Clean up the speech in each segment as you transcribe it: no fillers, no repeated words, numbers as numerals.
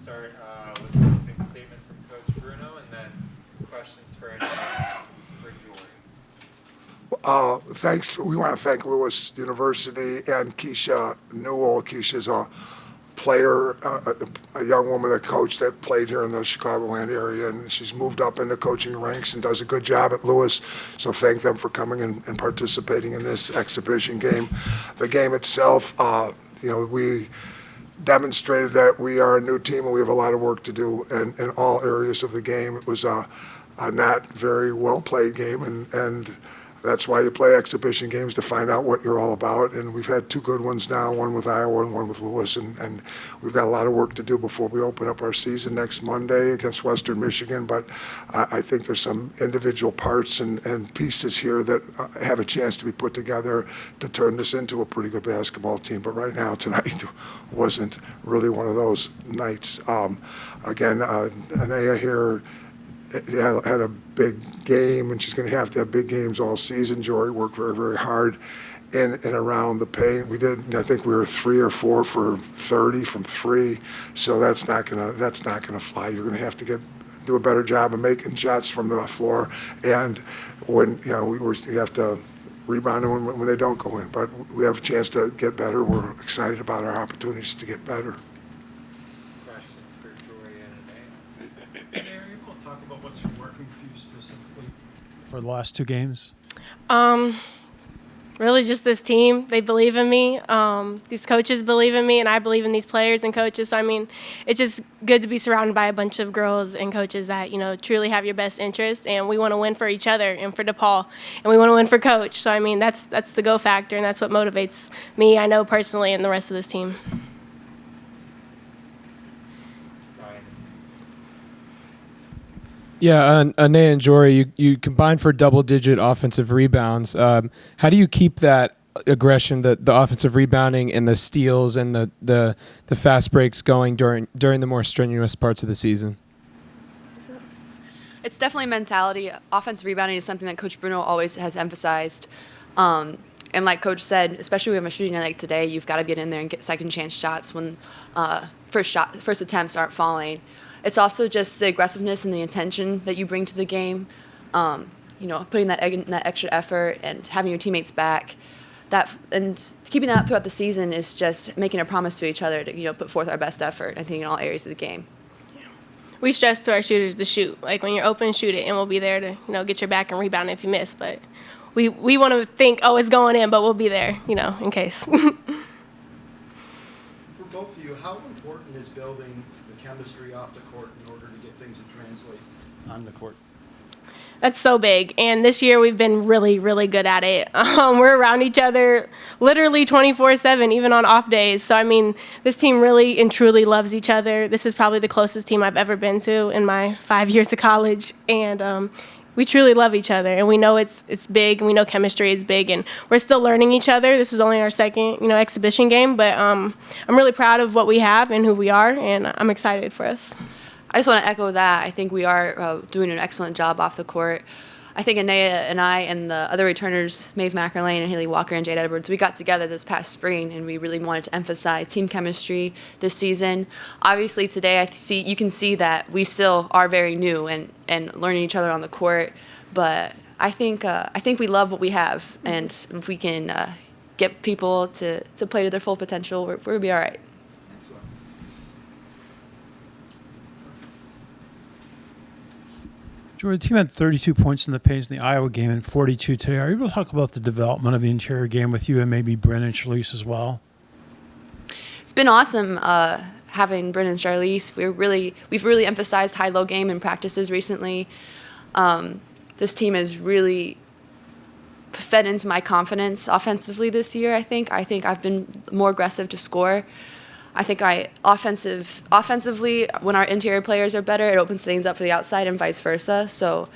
start with an opening statement from Coach Bruno, and then questions for Anaya for Jorie. Thanks. We want to thank Lewis University and Keisha Newell. Keisha's a player, a young woman, a coach that played here in the Chicagoland area, and she's moved up in the coaching ranks and does a good job at Lewis. So thank them for coming and participating in this exhibition game. The game itself, we demonstrated that we are a new team and we have a lot of work to do in all areas of the game. It was a not very well played game, and that's why you play exhibition games, to find out what you're all about. And we've had two good ones now, one with Iowa and one with Lewis, and we've got a lot of work to do before we open up our season next Monday against Western Michigan. But I think there's some individual parts and pieces here that have a chance to be put together to turn this into a pretty good basketball team. But right now, tonight wasn't really one of those nights. Again, Anaya here had a big game, and she's going to have big games all season. Jorie worked very, very hard in and around the paint. I think we were 3 or 4 for 30 from 3. So that's not gonna fly. You're gonna have to do a better job of making shots from the floor, and when you have to rebound them when they don't go in. But we have a chance to get better. We're excited about our opportunities to get better. Questions for Jorie and Anaya? Are you able to talk about what's been working for you specifically for the last 2 games? Really just this team. They believe in me. These coaches believe in me, and I believe in these players and coaches. So, it's just good to be surrounded by a bunch of girls and coaches that, truly have your best interests, and we want to win for each other and for DePaul, and we want to win for Coach. So, that's the go factor, and that's what motivates me, I know personally, and the rest of this team. Yeah, Anaya and Jorie, you combined for double-digit offensive rebounds. How do you keep that aggression, the offensive rebounding and the steals and the fast breaks going during the more strenuous parts of the season? It's definitely mentality. Offensive rebounding is something that Coach Bruno always has emphasized. And like Coach said, especially when I'm a shooting night like today, you've got to get in there and get second chance shots when first attempts aren't falling. It's also just the aggressiveness and the intention that you bring to the game, putting that extra effort and having your teammates back. And keeping that throughout the season is just making a promise to each other to put forth our best effort, I think, in all areas of the game. Yeah. We stress to our shooters to shoot. Like, when you're open, shoot it, and we'll be there to get your back and rebound if you miss. But we want to think, it's going in, but we'll be there, in case. For both of you, how important is building the chemistry off the court in order to get things to translate on the court? That's so big, and this year we've been really, really good at it. We're around each other literally 24/7, even on off days. So, this team really and truly loves each other. This is probably the closest team I've ever been to in my 5 years of college, and we truly love each other, and we know it's big, and we know chemistry is big, and we're still learning each other. This is only our second, exhibition game, but I'm really proud of what we have and who we are, and I'm excited for us. I just want to echo that. I think we are doing an excellent job off the court. I think Anaya and I and the other returners, Maeve Mackerlane and Haley Walker and Jade Edwards, we got together this past spring, and we really wanted to emphasize team chemistry this season. Obviously, today you can see that we still are very new and learning each other on the court. But I think we love what we have, and if we can get people to play to their full potential, we'll be all right. Jorie, the team had 32 points in the paint in the Iowa game and 42 today. Are you able to talk about the development of the interior game with you and maybe Bryn and Charlize as well? It's been awesome having Bryn and Charlize. We've really emphasized high-low game in practices recently. This team has really fed into my confidence offensively this year, I think. I think I've been more aggressive to score. I think offensively, when our interior players are better, it opens things up for the outside and vice versa. So,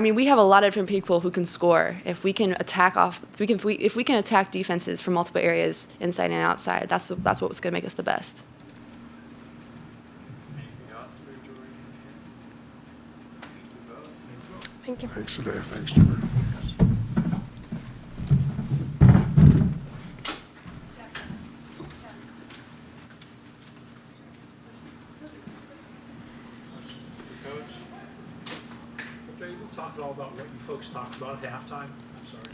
we have a lot of different people who can score. If we can attack if we can attack defenses from multiple areas, inside and outside, that's what's going to make us the best. Anything else for Jorie? Thank you. Thanks today. Thanks, Jorie. talk at all about what you folks talked about at halftime? I'm sorry.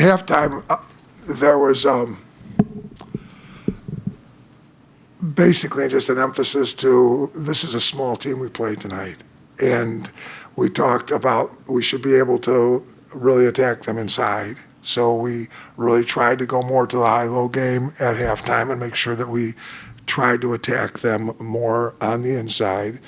Halftime, there was basically just an emphasis to, this is a small team we played tonight. And we talked about we should be able to really attack them inside. So we really tried to go more to the high-low game at halftime and make sure that we tried to attack them more on the inside.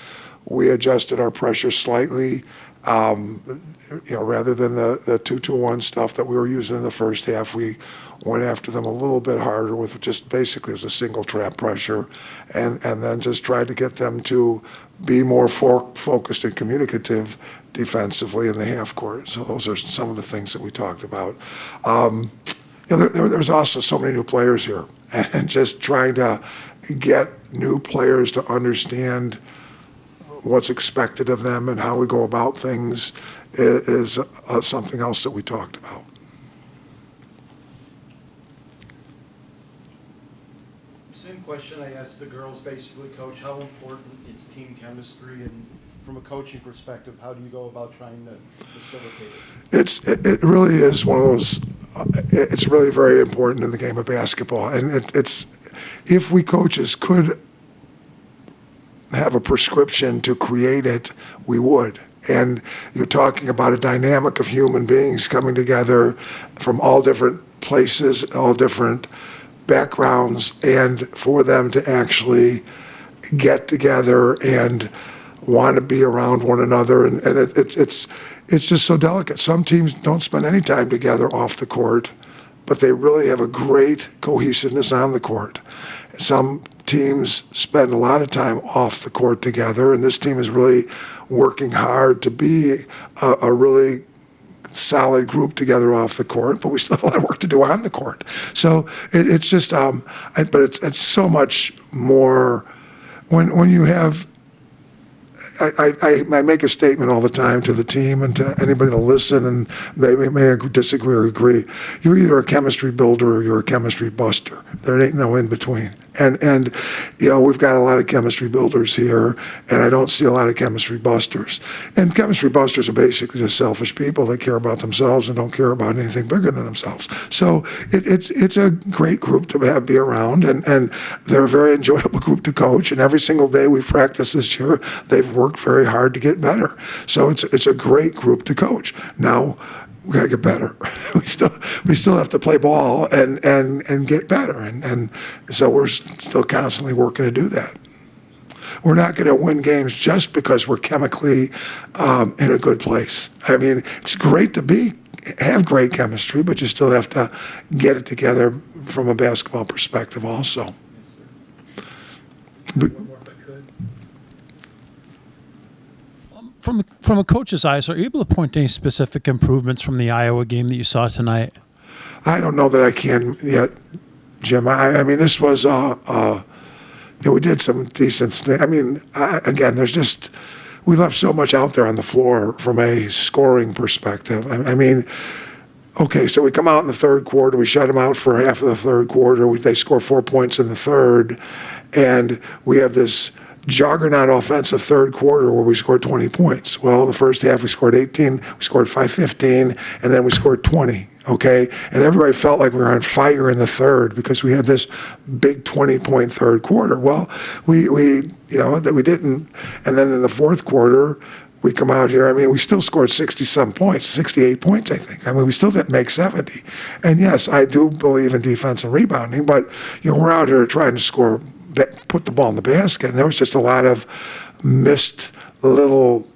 We adjusted our pressure slightly, rather than the 2-2-1 stuff that we were using in the first half. We went after them a little bit harder with just basically it was a single trap pressure, and then just tried to get them to be more focused and communicative defensively in the half court. So those are some of the things that we talked about. There's also so many new players here, and just trying to get new players to understand what's expected of them and how we go about things is something else that we talked about. Same question I asked the girls, basically, Coach. How important is team chemistry, and from a coaching perspective, how do you go about trying to facilitate it? It really is one of those. It's really very important in the game of basketball, and it's if we coaches could have a prescription to create it, we would. And you're talking about a dynamic of human beings coming together from all different places, all different backgrounds, and for them to actually get together and want to be around one another. And it's just so delicate. Some teams don't spend any time together off the court, but they really have a great cohesiveness on the court. Some teams spend a lot of time off the court together, and this team is really working hard to be a really solid group together off the court, but we still have a lot of work to do on the court. So it's just, but it's so much more when you have. I make a statement all the time to the team and to anybody to listen, and they may disagree or agree. You're either a chemistry builder or you're a chemistry buster. There ain't no in between. And we've got a lot of chemistry builders here, and I don't see a lot of chemistry busters. And chemistry busters are basically just selfish people. They care about themselves and don't care about anything bigger than themselves. So it's a great group to be around, and they're a very enjoyable group to coach. And every single day we've practiced this year, they've worked very hard to get better. So it's a great group to coach. Now, we gotta get better. we still have to play ball and get better, and so we're still constantly working to do that. We're not going to win games just because we're chemically in a good place. I mean, it's great to have great chemistry, but you still have to get it together from a basketball perspective also. But, From a coach's eyes, are you able to point to any specific improvements from the Iowa game that you saw tonight? I don't know that I can yet, Jim. I mean, this was, we did some decent things. I mean, again, we left so much out there on the floor from a scoring perspective. I mean, okay, so we come out in the third quarter. We shut them out for half of the third quarter. They score 4 points in the third, and we have this juggernaut offensive third quarter where we scored 20 points. Well, in the first half we scored 18, we scored 5-15, and then we scored 20, okay? And everybody felt like we were on fire in the third because we had this big 20-point third quarter. Well, we that we didn't. And then in the fourth quarter, we come out here, I mean, we still scored 60-some points, 68 points, I think. I mean, we still didn't make 70. And yes, I do believe in defense and rebounding, but, we're out here trying to put the ball in the basket, and there was just a lot of missed little,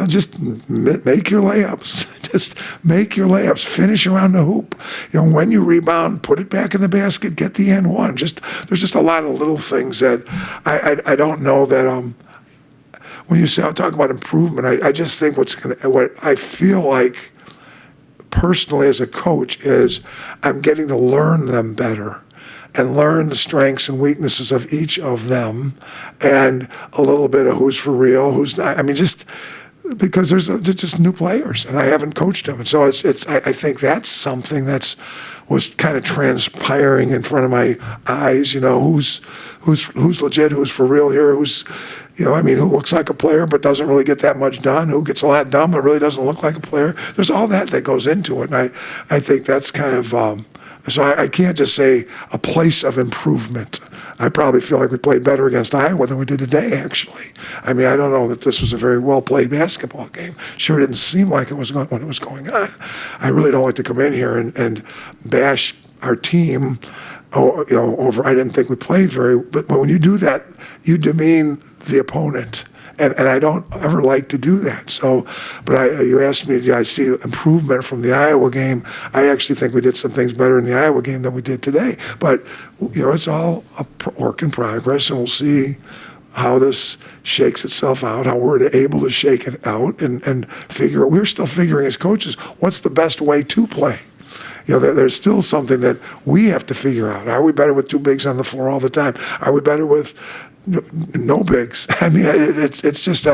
just make your layups. Just make your layups. Finish around the hoop. When you rebound, put it back in the basket, get the end one. There's just a lot of little things that I don't know that when you say I'll talk about improvement, I just think what I feel like personally as a coach is I'm getting to learn them better and learn the strengths and weaknesses of each of them and a little bit of who's for real, who's not. I mean, just because there's just new players, and I haven't coached them, and so I think that's something was kind of transpiring in front of my eyes. Who's legit, who's for real here, who looks like a player but doesn't really get that much done, who gets a lot done but really doesn't look like a player. There's all that goes into it, and I think that's kind of so I can't just say a place of improvement. I probably feel like we played better against Iowa than we did today, actually. I don't know that this was a very well-played basketball game. Sure didn't seem like it was when it was going on. I really don't like to come in here and bash our team over. I didn't think we played but when you do that, you demean the opponent. And I don't ever like to do that. So, but you asked me, did I see improvement from the Iowa game? I actually think we did some things better in the Iowa game than we did today. But, it's all a work in progress, and we'll see how this shakes itself out, how we're able to shake it out and figure. We're still figuring as coaches, what's the best way to play? There's still something that we have to figure out. Are we better with two bigs on the floor all the time? Are we better with no bigs? It's just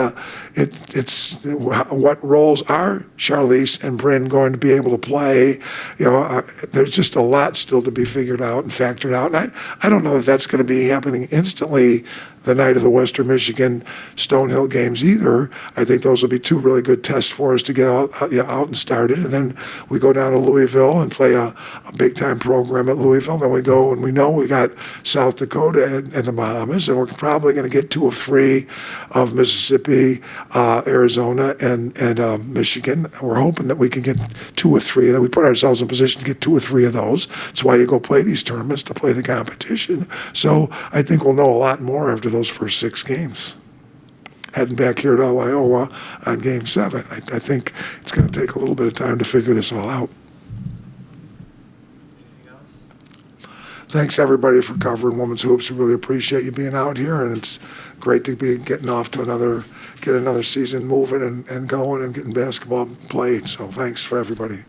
it's what roles are Charlize and Bryn going to be able to play? There's just a lot still to be figured out and factored out, and I don't know if that's going to be happening instantly the night of the Western Michigan Stonehill games either. I think those will be two really good tests for us to get out and started, and then we go down to Louisville and play a big-time program at Louisville. Then we go, and we know we got South Dakota and the Bahamas, and we're probably going to get 2 of 3 of Mississippi, Arizona, and Michigan. We're hoping that we can get 2 or 3, that we put ourselves in position to get 2 or 3 of those. That's why you go play these tournaments, to play the competition. So I think we'll know a lot more after those first 6 games. Heading back here to Iowa on Game 7. I think it's going to take a little bit of time to figure this all out. Anything else? Thanks, everybody, for covering women's hoops. We really appreciate you being out here, and it's great to be getting off to get another season moving and going and getting basketball played. So thanks for everybody.